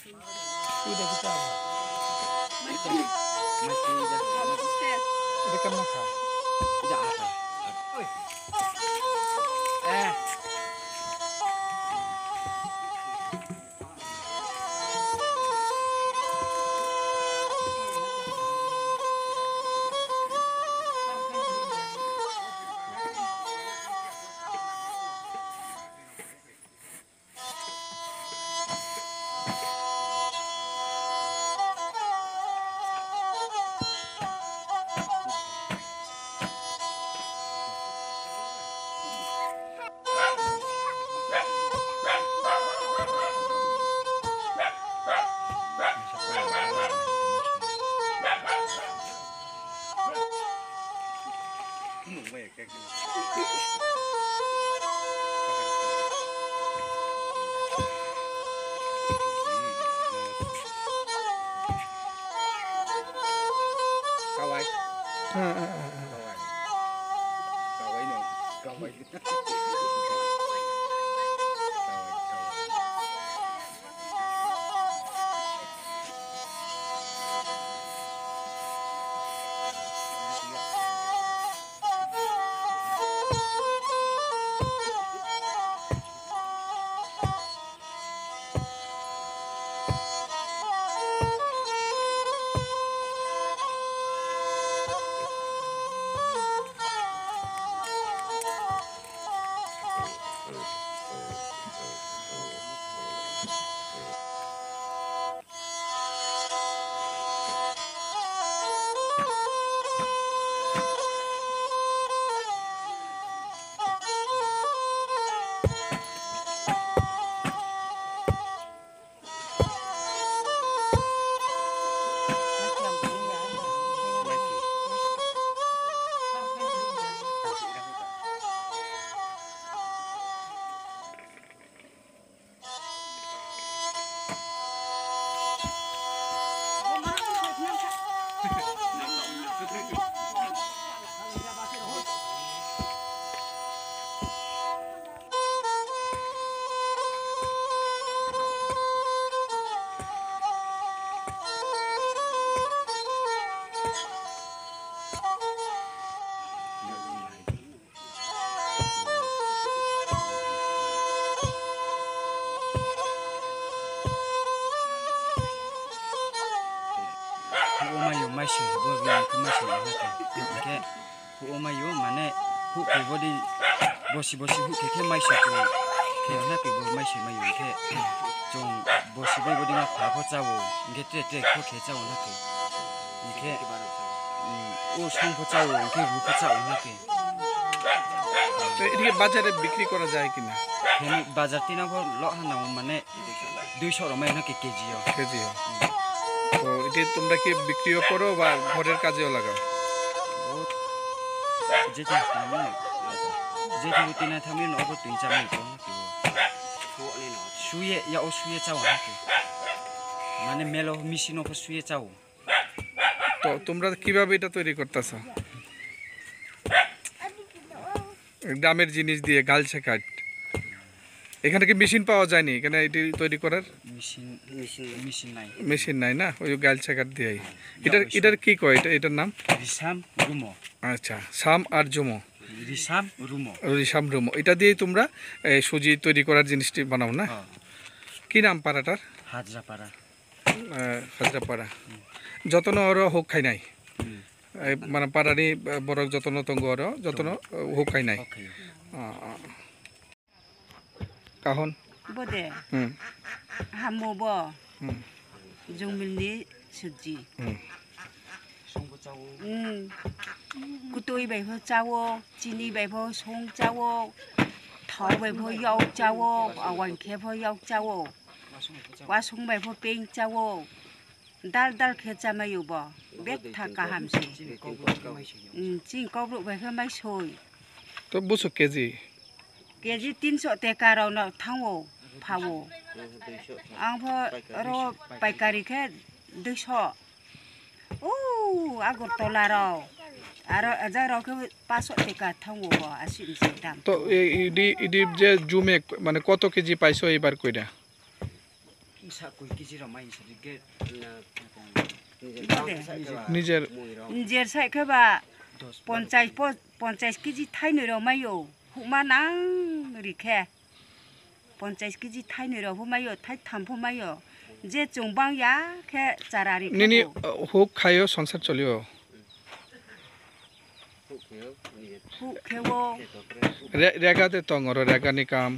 Udah kita. Masih Udah kena kah? tidak apa. Kawai. Kawai no. Kawai. Masih, gue bilang ke masih nanti. Hu mayu mana hu kebodi bosi hu keke masih tu. Ke nanti gue masih mayu ke. Jong bosi bodi nak apa cawo. Ke te hu ke cawo nanti. Ke song po cawo ke ru po cawo nanti. তো এদিকে বাজারে বিক্রি করা যায় কিনা? Ini bazar tina ko lok hana mana 200 Ramai নাকি কেজিও। কেজিও। তো এটি তোমরা কি বিক্রিও করো বা ঘরের কাজেও লাগাও? যেটা tina থামি ন অব তুই জামাই তো নাকি শুয়ে ইয়া ও শুয়ে চাও নাকি মানে মেলো মেশিন ও শুয়ে চাও। তো তোমরা কিভাবে এটা তৈরি করতেছো? গ্রামের জিনিস দিয়ে গালছে কাঠ। এখানে কি মেশিন পাওয়া যায়নি এখানে এটি তৈরি করার? মেশিন নাই না, ওই গালছে কাঠ দিয়েই। এটার কি কয় এটার নাম? রিসাম রুমো। আচ্ছা, সাম আর জুমো। রিসাম রুমো। এটা দিয়েই তোমরা সুজি তৈরি করার জিনিসটি বানাও না? কি নাম পাড়াটার? হাজরাপাড়া। যতন অর হোক খাই নাই মানে পাড়ানি বড় যতন তঙ্গ অর যতন হোক খাই নাই কাহন বদে হামব জংমিলনি সুজি কুতুই বাইফো চাও চিনি বাইফো সং চাও थाव বাইফো ইয়াও চাও আওয়ান খেফো ইয়াও চাও ওয়াসং বাইফো পেং চাও दाल दाल खेचा मायुब बेग थाका हामसे चिं कब्रु बायखो माइ सय तो बुसु केजी 300 टेकाराव न थांवो फावो आंफो रो पाइकारिखे 200 ओ आगरतलाराव आरो जारावखे 500 टेका थांवो आसिनसे दाम तो इदि जे जुमे माने कत केजी पाइसो एबार कइरा सा कोई किसी रमाई सदिके निजेर Njer sai ke ba 50 kg thai nửa mayo huma nang rike 50 kg thai nửa hu mayo thai tham hu mayo je chungbang ya ke charari 니니 혹 খাইও সংসার চলিও hu kewo রেগাতে তংর রেগানি কাম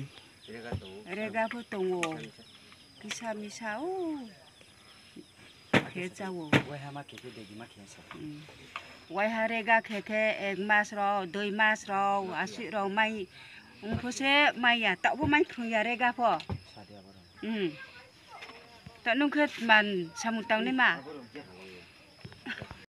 rega pho tongo kisa misa o ke chawo 왜 하마 개개 대기 막 해서 wai ha rega ke 1 mas ro 2 mas ro asi ro mai phose mai ya ta bo mai khung ya rega pho 사대야 버려 ta nung khet man samutang ni ma